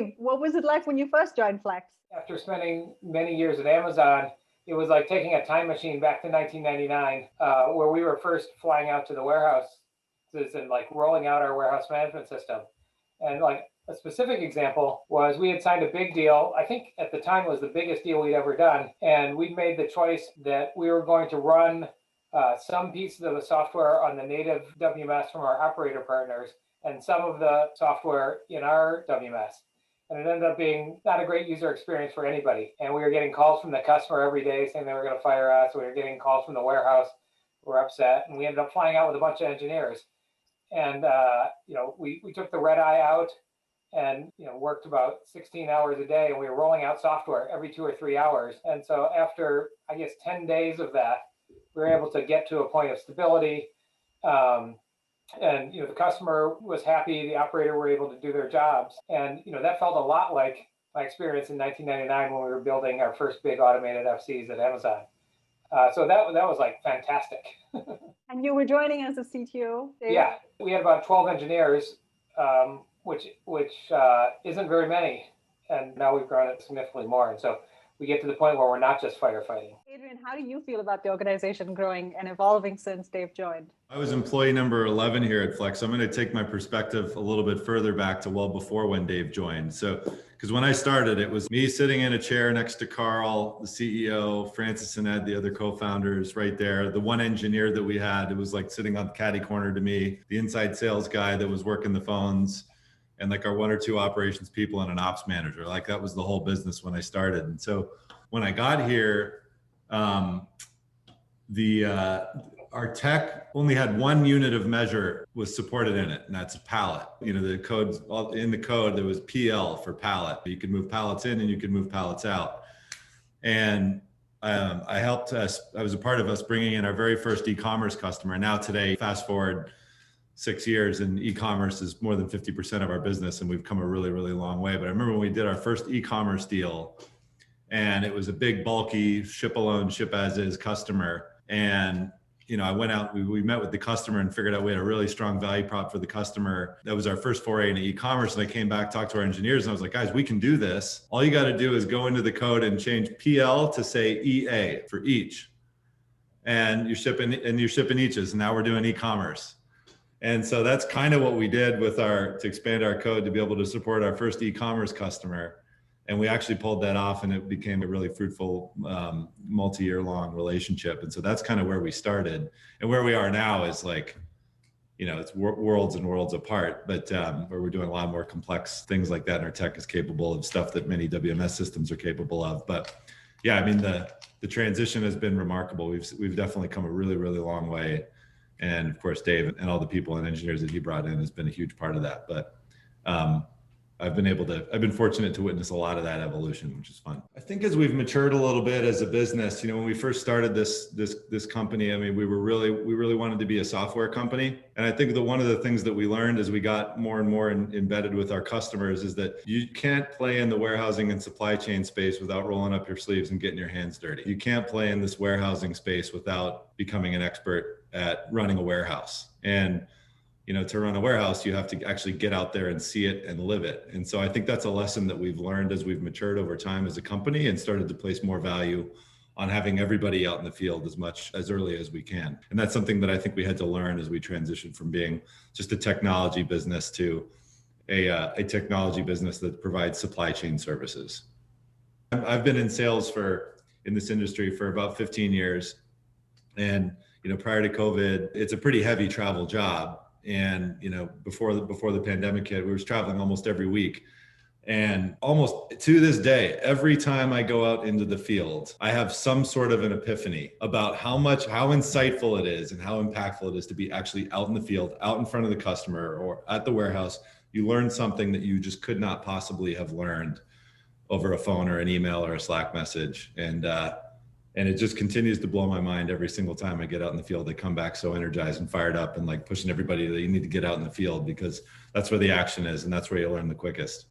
Dave, what was it like when you first joined Flex? After spending many years at Amazon, it was like taking a time machine back to 1999, where we were first flying out to the warehouses and like rolling out our warehouse management system. And like a specific example was we had signed a big deal. I think at the time it was the biggest deal we'd ever done. And we made the choice that we were going to run some pieces of the software on the native WMS from our operator partners and some of the software in our WMS. And it ended up being not a great user experience for anybody. And we were getting calls from the customer every day saying they were going to fire us. We were getting calls from the warehouse who were upset. And we ended up flying out with a bunch of engineers. And we took the red eye out and worked about 16 hours a day, and we were rolling out software every 2 or 3 hours. And so after, I guess, 10 days of that, we were able to get to a point of stability. And the customer was happy, the operator were able to do their jobs. And that felt a lot like my experience in 1999 when we were building our first big automated FCs at Amazon. So that was like fantastic. And you were joining as a CTO, Dave? Yeah, we had about 12 engineers, which isn't very many. And now we've grown it significantly more. And so we get to the point where we're not just firefighting. Adrian, how do you feel about the organization growing and evolving since Dave joined? I was employee number 11 here at Flex. I'm going to take my perspective a little bit further back to well before when Dave joined. So, because when I started, it was me sitting in a chair next to Carl, the CEO, Francis and Ed, the other co-founders right there. The one engineer that we had, it was like sitting on the catty corner to me, the inside sales guy that was working the phones, and like our 1 or 2 operations people and an ops manager. Like that was the whole business when I started. And so when I got here, our tech only had one unit of measure was supported in it, and that's a pallet. The codes in the code, there was PL for pallet. You could move pallets in and you could move pallets out. And I was a part of us bringing in our very first e-commerce customer. Now today, fast forward 6 years, and e-commerce is more than 50% of our business, and we've come a really, really long way. But I remember when we did our first e-commerce deal, and it was a big, bulky, ship alone, ship as is customer. And I went out, we met with the customer and figured out we had a really strong value prop for the customer. That was our first foray into e-commerce. And I came back, talked to our engineers, and I was like, guys, we can do this. All you got to do is go into the code and change PL to say EA for each. And you're shipping eaches. And now we're doing e-commerce. And so that's kind of what we did to expand our code to be able to support our first e-commerce customer. And we actually pulled that off, and it became a really fruitful multi-year long relationship. And so that's kind of where we started. And where we are now is like, it's worlds and worlds apart, but where we're doing a lot more complex things like that. And our tech is capable of stuff that many WMS systems are capable of. But yeah, I mean, the transition has been remarkable. We've definitely come a really, really long way. And of course, Dave and all the people and engineers that he brought in has been a huge part of that. But I've been fortunate to witness a lot of that evolution, which is fun. I think as we've matured a little bit as a business, when we first started this company, I mean, we really wanted to be a software company. And I think that one of the things that we learned as we got more and more embedded with our customers is that you can't play in the warehousing and supply chain space without rolling up your sleeves and getting your hands dirty. You can't play in this warehousing space without becoming an expert at running a warehouse. And to run a warehouse, you have to actually get out there and see it and live it. And so I think that's a lesson that we've learned as we've matured over time as a company and started to place more value on having everybody out in the field as early as we can. And that's something that I think we had to learn as we transitioned from being just a technology business to a technology business that provides supply chain services. I've been in sales in this industry for about 15 years. And prior to COVID, it's a pretty heavy travel job. And before the pandemic hit, we were traveling almost every week. And almost to this day, every time I go out into the field, I have some sort of an epiphany about how insightful it is and how impactful it is to be actually out in the field, out in front of the customer or at the warehouse. You learn something that you just could not possibly have learned over a phone or an email or a Slack message. And it just continues to blow my mind every single time I get out in the field. I come back so energized and fired up and like pushing everybody that you need to get out in the field because that's where the action is and that's where you learn the quickest.